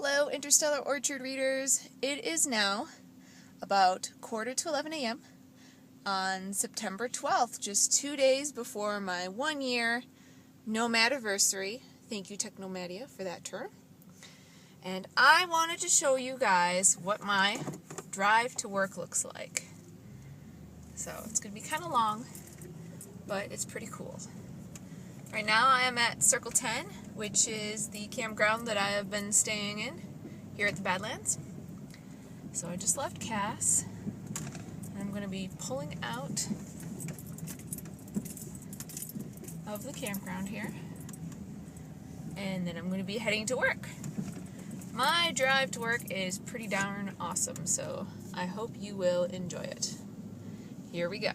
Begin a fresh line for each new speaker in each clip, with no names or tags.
Hello, Interstellar Orchard readers. It is now about 10:45 a.m. on September 12th, just 2 days before my 1-year Nomadiversary. Thank you, Technomadia, for that term. And I wanted to show you guys what my drive to work looks like. So it's going to be kind of long, but it's pretty cool. Right now I am at Circle 10, which is the campground that I have been staying in here at the Badlands. So I just left Cass, and I'm going to be pulling out of the campground here, and then I'm going to be heading to work. My drive to work is pretty darn awesome, so I hope you will enjoy it. Here we go.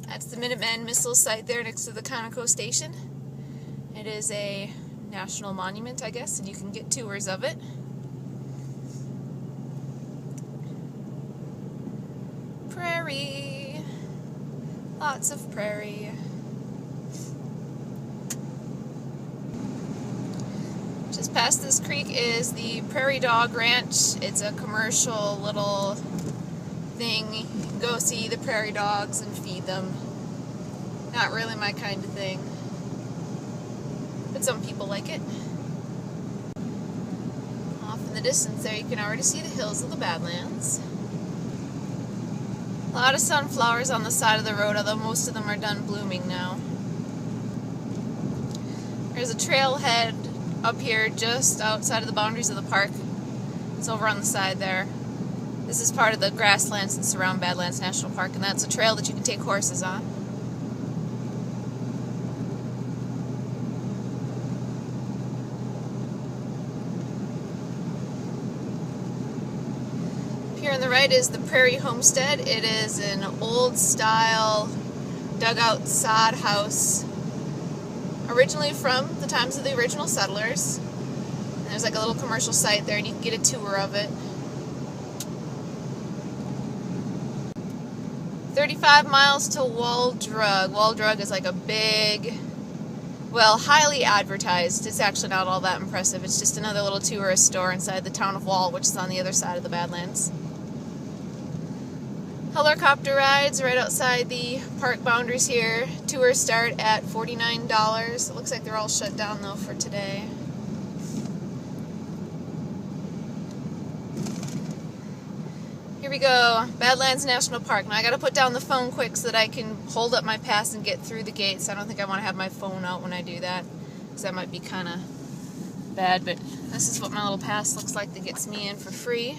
That's the Minuteman missile site there next to the Conoco station. It is a national monument, I guess, and you can get tours of it. Prairie. Lots of prairie. Just past this creek is the Prairie Dog Ranch. It's a commercial little thing. You can go see the prairie dogs and feed them. Not really my kind of thing, but some people like it. Off in the distance there you can already see the hills of the Badlands. A lot of sunflowers on the side of the road, although most of them are done blooming now. There's a trailhead up here just outside of the boundaries of the park. It's over on the side there. This is part of the grasslands that surround Badlands National Park, and that's a trail that you can take horses on. Here on the right is the Prairie Homestead. It is an old-style dugout sod house, originally from the times of the original settlers. And there's like a little commercial site there, and you can get a tour of it. 35 miles to Wall Drug. Wall Drug is like a big, well, highly advertised. It's actually not all that impressive. It's just another little tourist store inside the town of Wall, which is on the other side of the Badlands. Helicopter rides right outside the park boundaries here. Tours start at $49. It looks like they're all shut down though for today. Here we go, Badlands National Park. Now I gotta put down the phone quick so that I can hold up my pass and get through the gates. I don't think I want to have my phone out when I do that, because that might be kind of bad, but this is what my little pass looks like that gets me in for free.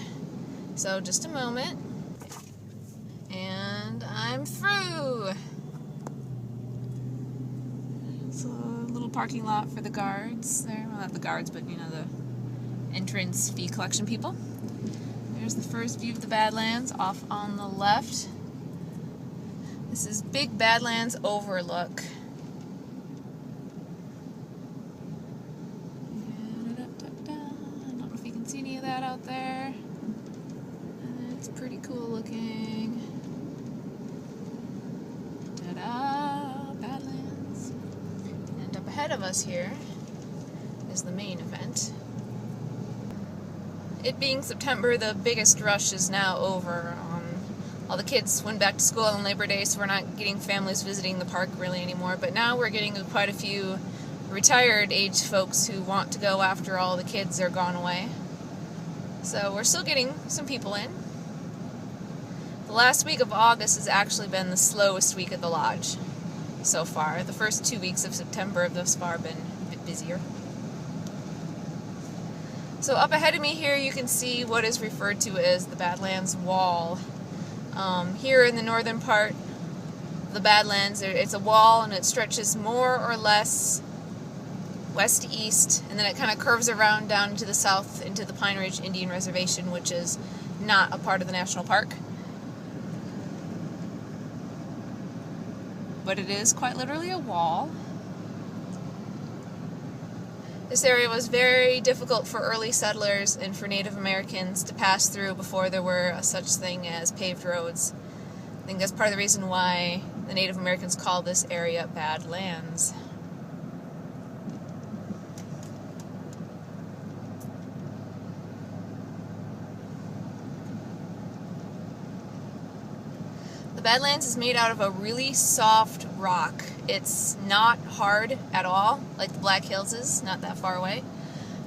So just a moment. And I'm through. It's a little parking lot for the guards there. Well, not the guards, but you know, the entrance fee collection people. There's the first view of the Badlands off on the left. This is Big Badlands Overlook. I don't know if you can see any of that out there. It's pretty cool looking. Ta-da! Badlands. And up ahead of us here is the main event. It being September, the biggest rush is now over. All the kids went back to school on Labor Day, so we're not getting families visiting the park really anymore. But now we're getting quite a few retired age folks who want to go after all the kids are gone away. So we're still getting some people in. The last week of August has actually been the slowest week at the lodge so far. The first 2 weeks of September have thus far been a bit busier. So up ahead of me here you can see what is referred to as the Badlands Wall. Here in the northern part of the Badlands, it's a wall and it stretches more or less west to east, and then it kind of curves around down to the south into the Pine Ridge Indian Reservation, which is not a part of the national park. But it is quite literally a wall. This area was very difficult for early settlers and for Native Americans to pass through before there were such thing as paved roads. I think that's part of the reason why the Native Americans call this area Badlands. The Badlands is made out of a really soft rock. It's not hard at all, like the Black Hills is, not that far away.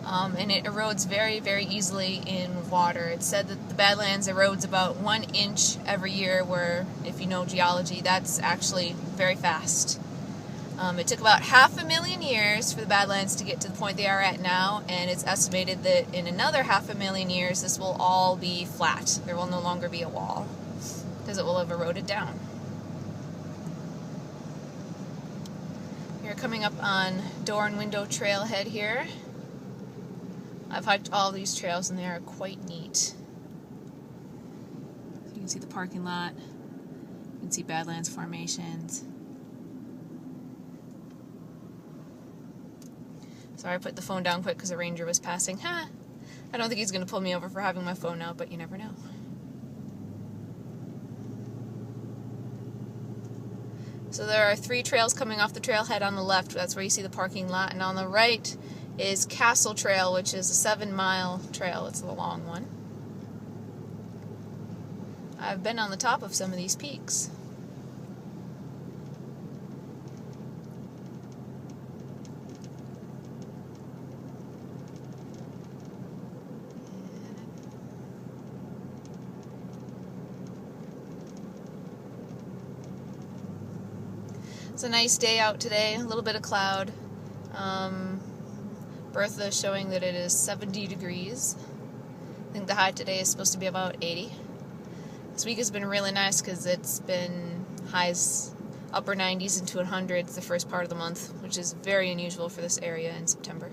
And it erodes very, very easily in water. It's said that the Badlands erodes about 1 inch every year, where, if you know geology, that's actually very fast. It took about 500,000 years for the Badlands to get to the point they are at now, and it's estimated that in another 500,000 years this will all be flat. There will no longer be a wall, because it will have eroded down. You're coming up on Door and Window Trailhead here. I've hiked all these trails and they are quite neat. So you can see the parking lot, you can see Badlands formations. Sorry, I put the phone down quick because a ranger was passing. I don't think he's going to pull me over for having my phone out, but you never know. So there are 3 trails coming off the trailhead on the left. That's where you see the parking lot. And on the right is Castle Trail, which is a 7-mile trail. It's a long one. I've been on the top of some of these peaks. It's a nice day out today, a little bit of cloud. Bertha is showing that it is 70 degrees. I think the high today is supposed to be about 80. This week has been really nice because it's been highs upper 90s into 100s the first part of the month, which is very unusual for this area in September.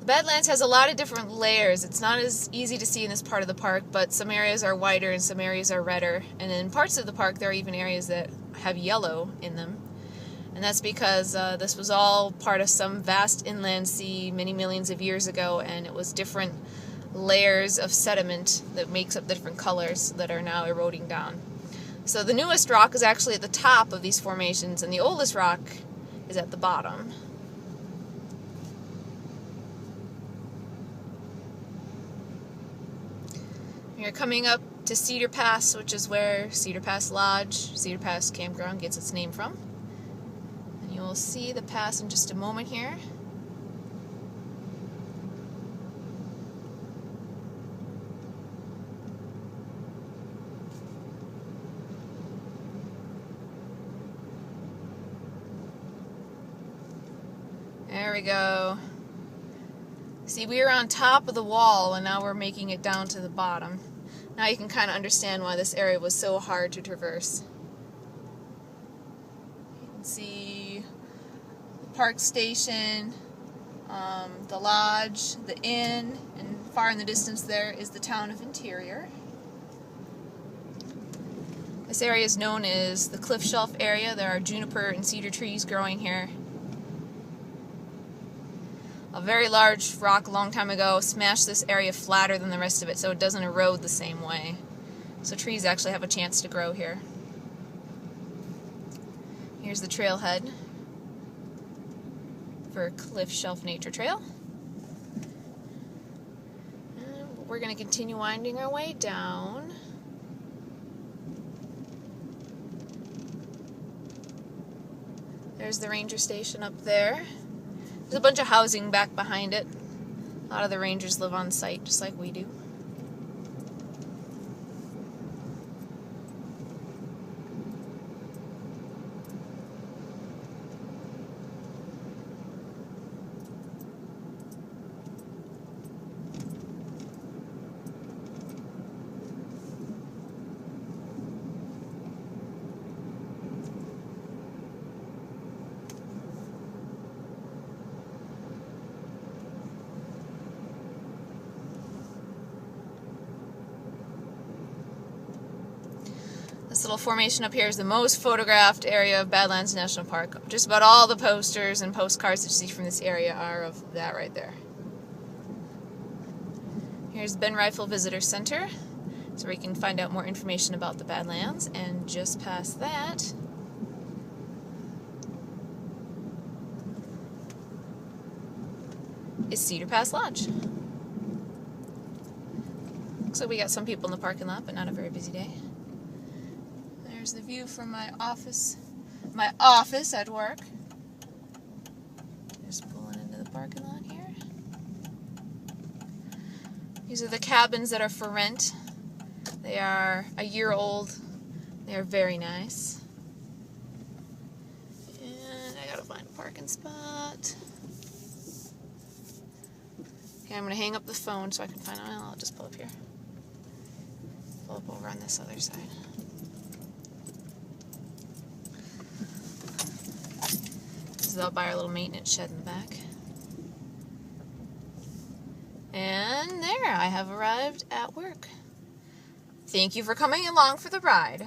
The Badlands has a lot of different layers. It's not as easy to see in this part of the park, but some areas are whiter and some areas are redder. And in parts of the park there are even areas that have yellow in them. And that's because this was all part of some vast inland sea many millions of years ago, and it was different layers of sediment that makes up the different colors that are now eroding down. So the newest rock is actually at the top of these formations, and the oldest rock is at the bottom. You're coming up to Cedar Pass, which is where Cedar Pass Lodge, Cedar Pass Campground gets its name from. And you'll see the pass in just a moment here. There we go. See, we were on top of the wall and now we're making it down to the bottom. Now you can kind of understand why this area was so hard to traverse. You can see the park station, the lodge, the inn, and far in the distance there is the town of Interior. This area is known as the Cliff Shelf area. There are juniper and cedar trees growing here. A very large rock a long time ago smashed this area flatter than the rest of it so it doesn't erode the same way. So trees actually have a chance to grow here. Here's the trailhead for Cliff Shelf Nature Trail. And we're going to continue winding our way down. There's the ranger station up there. There's a bunch of housing back behind it. A lot of the rangers live on site, just like we do. little formation up here is the most photographed area of Badlands National Park. Just about all the posters and postcards that you see from this area are of that right there. Here's BenRifle Visitor Center, so where you can find out more information about the Badlands. And just past that is Cedar Pass Lodge. Looks like we got some people in the parking lot, but not a very busy day. There's the view from my office at work. Just pulling into the parking lot here. These are the cabins that are for rent. They are a year old. They are very nice. And I gotta find a parking spot. Okay, I'm gonna hang up the phone so I can find it. I'll just pull up here. Pull up over on this other side. This is out by our little maintenance shed in the back. And there, I have arrived at work. Thank you for coming along for the ride.